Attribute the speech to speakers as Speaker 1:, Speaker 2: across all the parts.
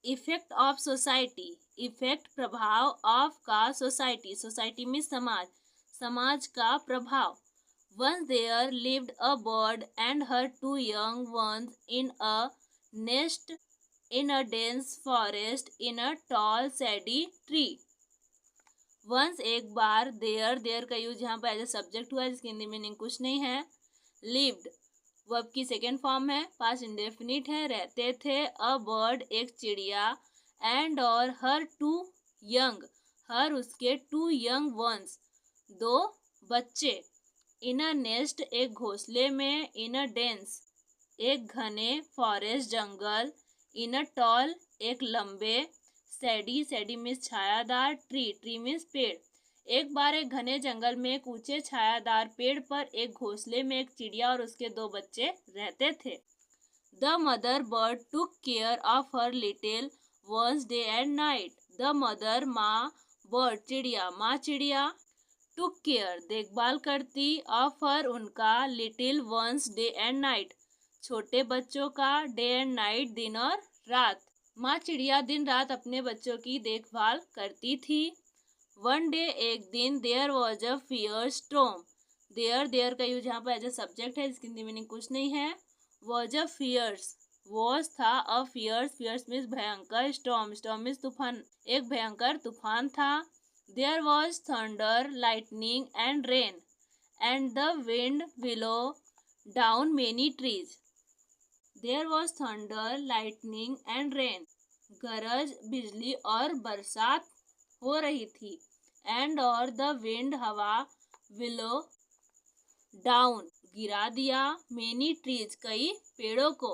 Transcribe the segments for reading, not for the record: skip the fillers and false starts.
Speaker 1: Effect of society, effect प्रभाव, of का society, society में समाज, समाज का प्रभाव। Once there lived a bird and her two young ones in a nest in a dense forest in a tall shady tree. Once एक बार, there का use यहाँ पर एज ए सब्जेक्ट हुआ है जिसकी हिंदी मीनिंग कुछ नहीं है। lived वर्ब की सेकेंड फॉर्म है, पास्ट इंडेफिनिट है, रहते थे। अ बर्ड एक चिड़िया, एंड और हर टू यंग, हर उसके टू यंग वंस दो बच्चे। इन अ नेस्ट एक घोंसले में, इन अ डेंस एक घने, forest jungle, in a tall एक लंबे, सैडी सैडी मीन्स छायादार, ट्री ट्री मीन्स पेड़। एक बार एक घने जंगल में एक ऊंचे छायादार पेड़ पर एक घोंसले में एक चिड़िया और उसके दो बच्चे रहते थे। The mother bird took care of her little ones day and night. The mother माँ, बर्ड चिड़िया, माँ चिड़िया, टुक केयर देखभाल करती, ऑफ हर उनका, little ones day and night छोटे बच्चों का, डे एंड नाइट दिन और रात। माँ चिड़िया दिन रात अपने बच्चों की देखभाल करती थी। वन डे एक दिन, there was a fear storm. There का यूज यहाँ पर एज ए सब्जेक्ट है जिसकी हिंदी मीनिंग कुछ नहीं है। वॉज अ फियर्स, वॉज था, अ फियर्स, फियर्स मीन्स भयंकर, स्टॉर्म, स्टॉर्म मीन्स तूफान, एक भयंकर तूफान था। There was thunder, lightning and rain, and the wind blew down many trees. There was thunder, lightning and rain, गरज, बिजली और बरसात हो रही थी। एंड और द विंड हवा, विलो डाउन गिरा दिया, मेनी ट्रीज कई पेड़ों को।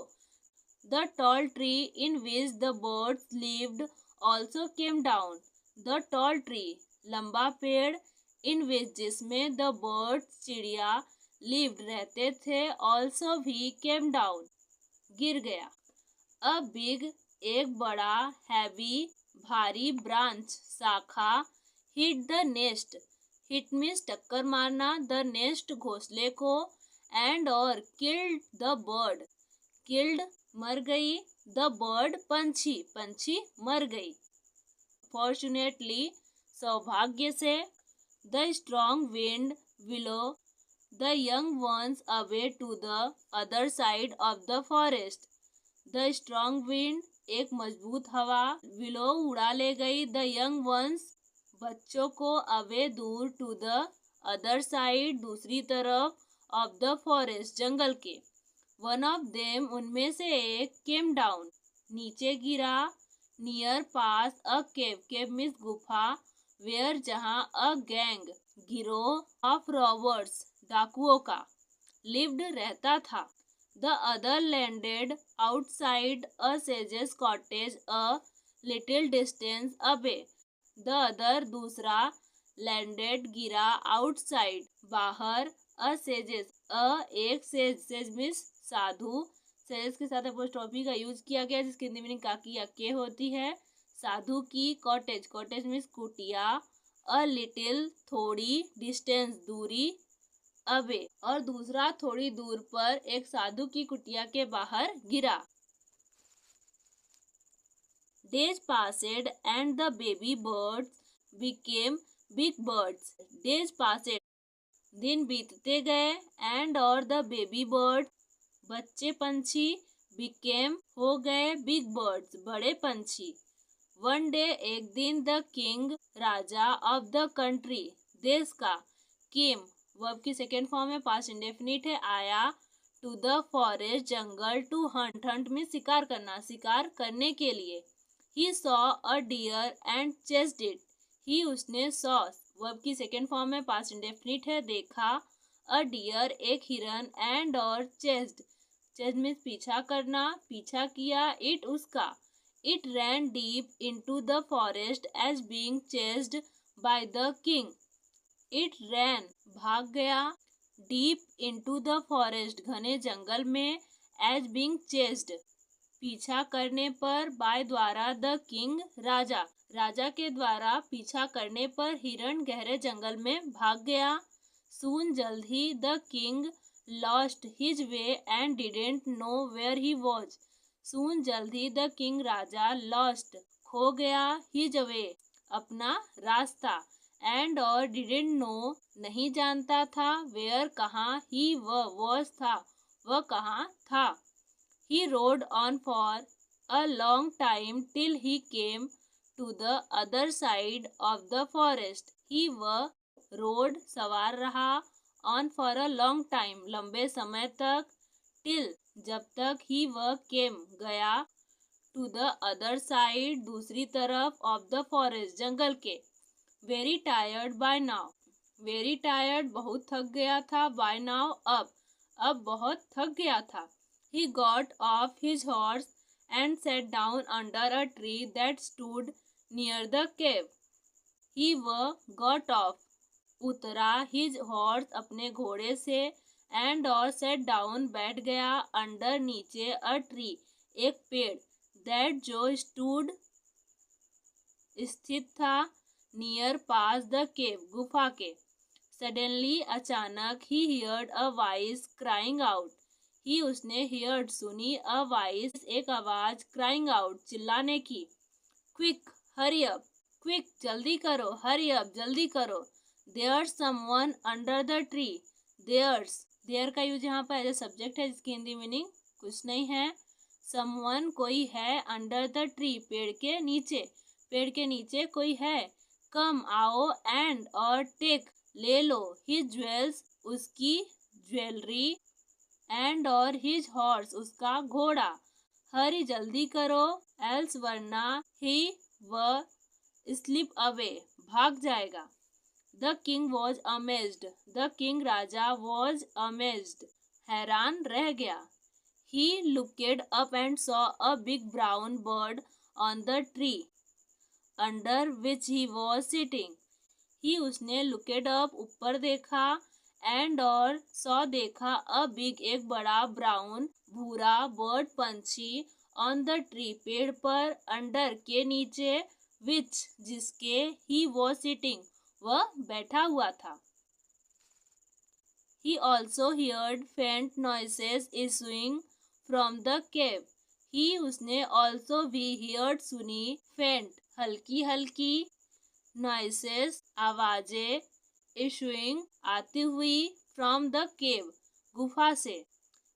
Speaker 1: The tall tree in which the birds lived also came down. The tall tree लंबा पेड़, इन विच जिसमें, द बर्ड्स चिड़िया, लिव्ड रहते थे, ऑल्सो भी, केम डाउन गिर गया। अ बिग एक बड़ा, हैवी भारी, ब्रांच शाखा, hit the nest, hit means टक्कर मारना, द नेस्ट घोंसले को, एंड और किल्ड द बर्ड, किल्ड मर गई, द बर्ड पंछी, पंछी मर गई। फॉर्चुनेटली सौभाग्य से, the strong wind blew the young ones away to the other side of the forest. The strong wind एक मजबूत हवा, विलो उड़ा ले गई, द यंग वंस बच्चों को, अवे दूर, टू द अदर साइड दूसरी तरफ, ऑफ द फॉरेस्ट जंगल के। वन ऑफ देम उनमें से एक, केम डाउन नीचे गिरा, नियर पास अ केव, केव मीन्स गुफा, वेयर जहाँ, अ गैंग गिरोह, ऑफ रॉबर्स डाकुओं का, लिव्ड रहता था। The other landed outside a sages cottage a little distance away. The other दूसरा, लैंडेड गिरा, आउटसाइड बाहर, अ सेजेस अ एक, सेज सेज मीन्स साधु, सेजेस के साथ अपोस्ट्रोफी का यूज किया गया जिसकी हिंदी मीनिंग काकी या के होती है। साधु की, कॉटेज, कॉटेज मीन्स कुटिया, अ लिटिल थोड़ी, डिस्टेंस दूरी, अवे और दूसरा थोड़ी दूर पर, एक साधु की कुटिया के बाहर गिरा। Days passed and the baby birds became big birds. Days passed, दिन बीतते गए, and और the baby bird बच्चे पंछी, became हो गए, big birds बड़े पंछी। One day एक दिन, the king Raja of the country देश का, came वर्ब की सेकेंड फॉर्म है, पास्ट इंडेफिनिट है, आया, टू द फॉरेस्ट जंगल, टू हंट, हंट में शिकार करना, शिकार करने के लिए। He saw a deer and chased it. He उसने saw वर्ब की सेकेंड फॉर्म है, पास्ट इंडेफिनिट है, देखा, a deer एक हिरन, and और chased, chased मीन्स पीछा करना, पीछा किया, it उसका। It ran deep into the forest as being chased by the king. It ran भाग गया, deep into the forest घने जंगल में, as being chased पीछा करने पर, बाय द्वारा, द किंग राजा, राजा के द्वारा पीछा करने पर हिरण गहरे जंगल में भाग गया। सून जल्द ही, the king lost his way and didn't know where he was. Soon जल्दी द किंग राजा लॉस्ट खो गया हिज वे अपना रास्ता एंड और डिडेंट नो नहीं जानता था वेयर कहाँ ही वॉज था वह कहाँ था। He rode on for a long time till he came to the other side of the forest. He वह रोड सवार रहा on for a long time लंबे समय तक टिल जब तक ही वह केम गया टू द अदर साइड दूसरी तरफ ऑफ द फॉरेस्ट जंगल के। Very tired by now very tired बहुत थक गया था बाय नाउ अब बहुत थक गया था। He got off his horse and sat down under a tree that stood near the cave. He वह गॉट ऑफ उतरा हिज हॉर्स अपने घोड़े से एंड और सेट डाउन बैठ गया अंडर नीचे अ ट्री एक पेड़ दैट जो स्टूड स्थित था नियर पास द केव गुफा के। सडनली अचानक he heard a voice crying out he उसने हियर्ड सुनी अ वॉइस एक आवाज क्राइंग आउट चिल्लाने की। क्विक हरी अप क्विक जल्दी करो हरी अप जल्दी करो। There's someone under the tree there का यूज यहाँ पर एज ए सब्जेक्ट है जिसकी हिंदी मीनिंग कुछ नहीं है। समवन कोई है अंडर द ट्री पेड़ के नीचे कोई है। कम आओ एंड और टेक ले लो हिज ज्वेल्स उसकी ज्वेलरी एंड और हिज हॉर्स उसका घोड़ा। हरी जल्दी करो एल्स वरना ही वह स्लिप अवे भाग जाएगा। The king was amazed the king राजा वॉज अमेज्ड हैरान रह गया। He looked up and saw a big brown bird on the tree under which he was sitting. He उसने लुकेड अप ऊपर देखा एंड और सॉ देखा अ बिग एक बड़ा ब्राउन भूरा बर्ड पंछी ऑन द ट्री पेड़ पर अंडर के नीचे विच जिसके ही वॉज सिटिंग वह बैठा हुआ था। He also heard faint noises issuing from the cave. He उसने also भी heard सुनी faint हल्की हल्की noises आवाजें issuing आती हुई from the cave गुफा से।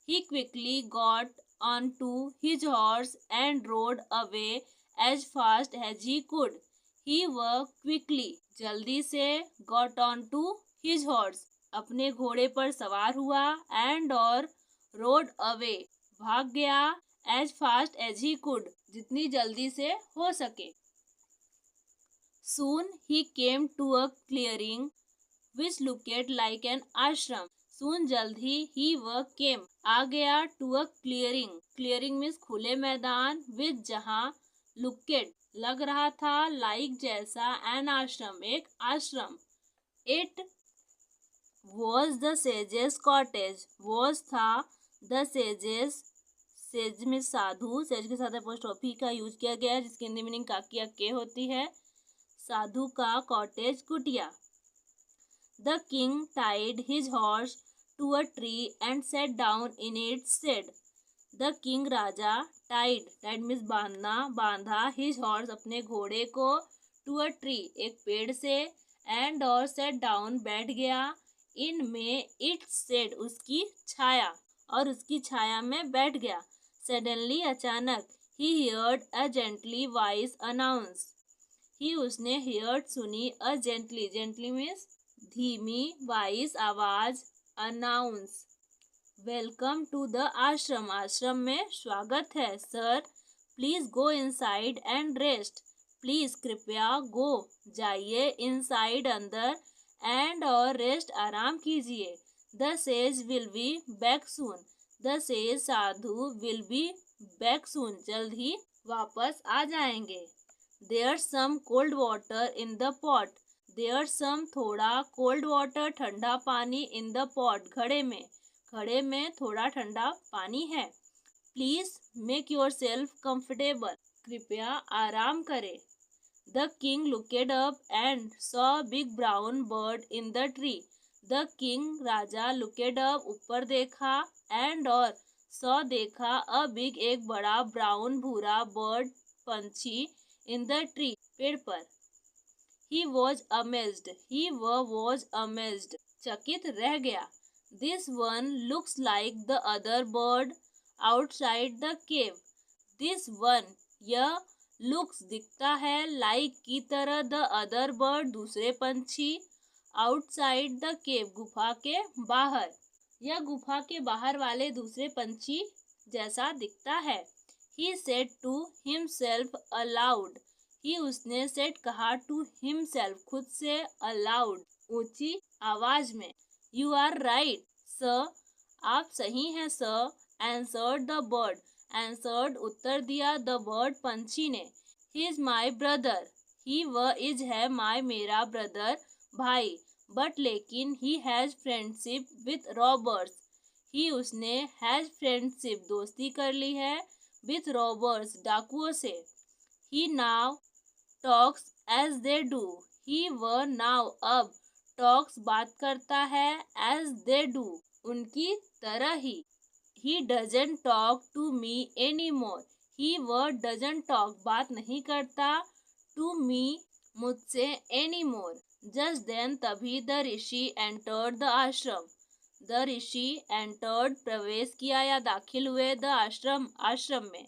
Speaker 1: He quickly got onto his horse and rode away as fast as he could. He वह quickly जल्दी से got onto his horse अपने घोड़े पर सवार हुआ एंड और रोड अवे भाग गया as fast as he could जितनी जल्दी से हो सके। Soon he came to a clearing which looked like an ashram. Soon जल्द ही वह केम आ गया टू अ क्लियरिंग मीन्स खुले मैदान विच जहाँ लुकेड लग रहा था लाइक जैसा एन आश्रम एक आश्रम। It was the sages cottage was था द सेजेस सेज में साधु सेज के साथ अपोस्ट्रोफी का यूज किया गया है जिसकी हिंदी मीनिंग काकी के होती है। साधु का कॉटेज कुटिया। The king tied his horse to a tree and sat down in it said. The king राजा टाइड मीन्स बांधा हिज हॉर्स अपने घोड़े को टू अ ट्री एक पेड़ से एंड और सेट डाउन बैठ गया इन में इट सेड उसकी छाया और उसकी छाया में बैठ गया। सडनली अचानक he heard a gently voice announce ही उसने हियर्ड सुनी अ जेंटली मीन्स धीमी वॉइस आवाज अनाउंस वेलकम टू द आश्रम में स्वागत है sir please go inside and rest please कृपया गो जाइए इनसाइड अंदर एंड और रेस्ट आराम कीजिए। The sage will be back soon the sage साधु विल बी बैक सून जल्द ही वापस आ जाएंगे। There some cold water in the pot there some थोड़ा कोल्ड वाटर ठंडा पानी इन द पॉट घड़े में थोड़ा ठंडा पानी है। Please make your self comfortable कृपया आराम करें। The king looked up and saw a big brown bird in the tree. The king Raja looked up ऊपर देखा and और सॉ देखा अ बिग एक बड़ा ब्राउन भूरा बर्ड पंछी इन द ट्री पेड़ पर। He was amazed, चकित रह गया। This one looks like the other bird outside the cave. This one, यह looks दिखता है, like की तरह, the other bird दूसरे पंछी, outside the cave गुफा के बाहर, यह गुफा के बाहर वाले दूसरे पंछी जैसा दिखता है। He said to himself aloud. ही उसने सेड कहा टू हिमसेल्फ खुद से, अलाउड ऊंची आवाज में। यू आर राइट सर, आप सही हैं sir. Answered the bird, answered उत्तर दिया, द बर्ड पंछी ने। ही इज माई ब्रदर, ही वह इज है, माई मेरा, ब्रदर भाई, बट लेकिन he has friendship with robbers, he उसने हैज फ्रेंडशिप दोस्ती कर ली है, विथ रॉबर्स डाकुओं से। He now talks as they do, he वह नाउ अब, टॉक्स बात करता है, एज दे डू उनकी तरह ही। He doesn't talk to me any more, he वह डजंट टॉक बात नहीं करता, टू मी मुझसे, एनी मोर। जस्ट देन तभी the rishi entered the ashram, the rishi entered प्रवेश किया या दाखिल हुए, द आश्रम में।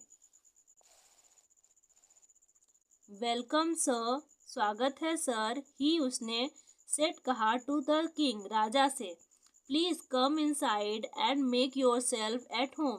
Speaker 1: वेलकम सर, स्वागत है सर। ही उसने सेड कहा टू द किंग राजा से। Please come inside and make yourself at home,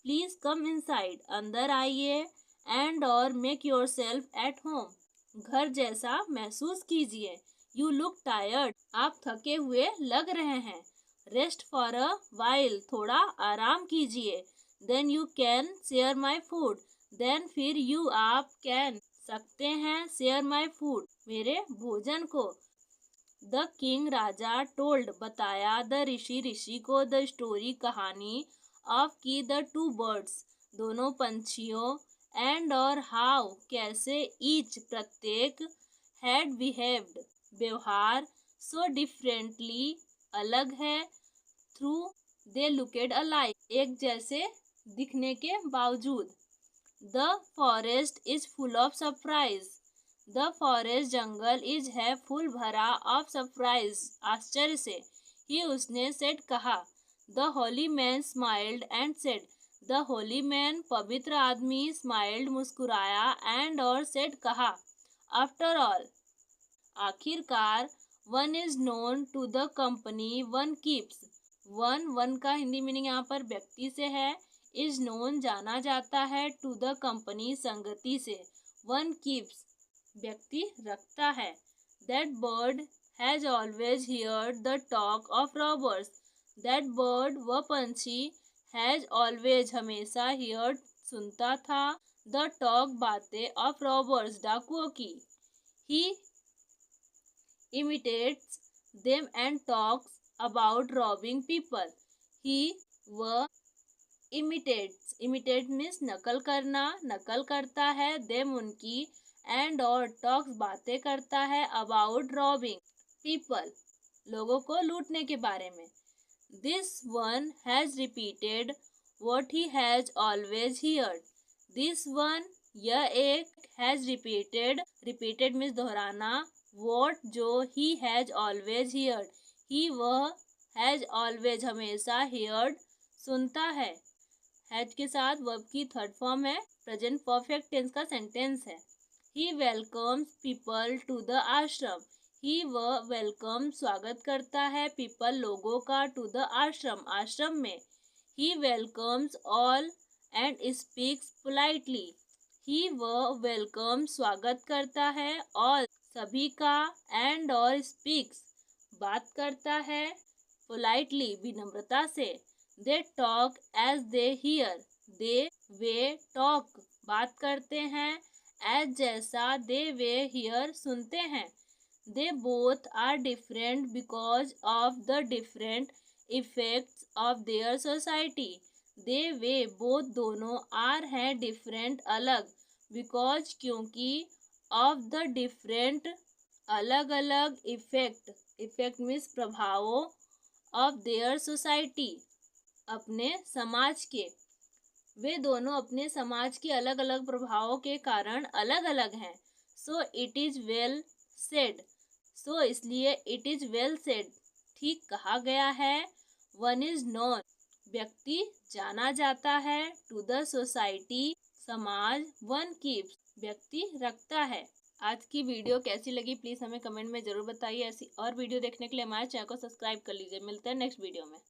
Speaker 1: please come inside अंदर आइए, एंड और मेक योरसेल्फ एट होम घर जैसा महसूस कीजिए। यू लुक टायर्ड, आप थके हुए लग रहे हैं। रेस्ट फॉर अ वाइल, थोड़ा आराम कीजिए। Then you can share my food, then फिर यू आप कैन सकते हैं, शेयर माई फूड मेरे भोजन को। द किंग राजा टोल्ड बताया, द ऋषि को, द स्टोरी कहानी, ऑफ की द टू बर्ड्स दोनों पंछियों, एंड और हाउ कैसे, ईच प्रत्येक, हैड बिहेव्ड व्यवहार, सो डिफरेंटली अलग है, थ्रू दे लुकेड अलाइक एक जैसे दिखने के बावजूद। The forest is full of surprise, the forest जंगल इज है फुल भरा, ऑफ सरप्राइज आश्चर्य से। ही उसने सेड कहा, the holy man smiled and said, the holy man पवित्र आदमी, स्माइल्ड मुस्कुराया, एंड और सेड कहा, आफ्टर ऑल आखिरकार, one is known to the company one keeps, one का हिंदी मीनिंग यहाँ पर व्यक्ति से है, इज नोन जाना जाता है, टू द कंपनी संगति से, वन कीप्स व्यक्ति रखता है। That bird has always heard the talk of robbers, that bird वह पंछी, हैज ऑलवेज हमेशा, हियर्ड सुनता था, द टॉक बातें, ऑफ रॉबर्स डाकुओं की। ही imitates them and talks about robbing people. He वह imitate means नकल करना, नकल करता है, them उनकी, and और talks बातें करता है, about robbing people लोगों को लूटने के बारे में। This one has repeated what he has always heard. This one यह एक has repeated means दोहराना, what जो he has always heard, he वह has always हमेशा, heard सुनता है। हैज के साथ वर्ब की थर्ड फॉर्म है, प्रेजेंट परफेक्ट टेंस का सेंटेंस है। ही वेलकम्स पीपल टू द आश्रम, ही वह वेलकम स्वागत करता है, पीपल लोगों का, टू द आश्रम आश्रम में। He welcomes all and speaks politely, he वह वेलकम स्वागत करता है, ऑल सभी का, एंड और स्पीक्स बात करता है, पोलाइटली विनम्रता से। They talk as they hear, they वे टॉक बात करते हैं, एज जैसा, दे वे हियर सुनते हैं। They both are different because of the different effects of their society, they वे बोथ दोनों, आर हैं डिफरेंट अलग, बिकॉज क्योंकि, ऑफ द डिफरेंट अलग अलग, इफेक्ट मीन्स प्रभावों, ऑफ देयर सोसाइटी अपने समाज के, वे दोनों अपने समाज के अलग अलग प्रभावों के कारण अलग अलग हैं। So it is well said. So इसलिए इट इज वेल सेड, ठीक कहा गया है। वन इज नोन, व्यक्ति जाना जाता है। टू द सोसाइटी, समाज। वन कीप्स, व्यक्ति रखता है। आज की वीडियो कैसी लगी प्लीज़ हमें कमेंट में ज़रूर बताइए। ऐसी और वीडियो देखने के लिए हमारे चैनल को सब्सक्राइब कर लीजिए। मिलते हैं नेक्स्ट वीडियो में।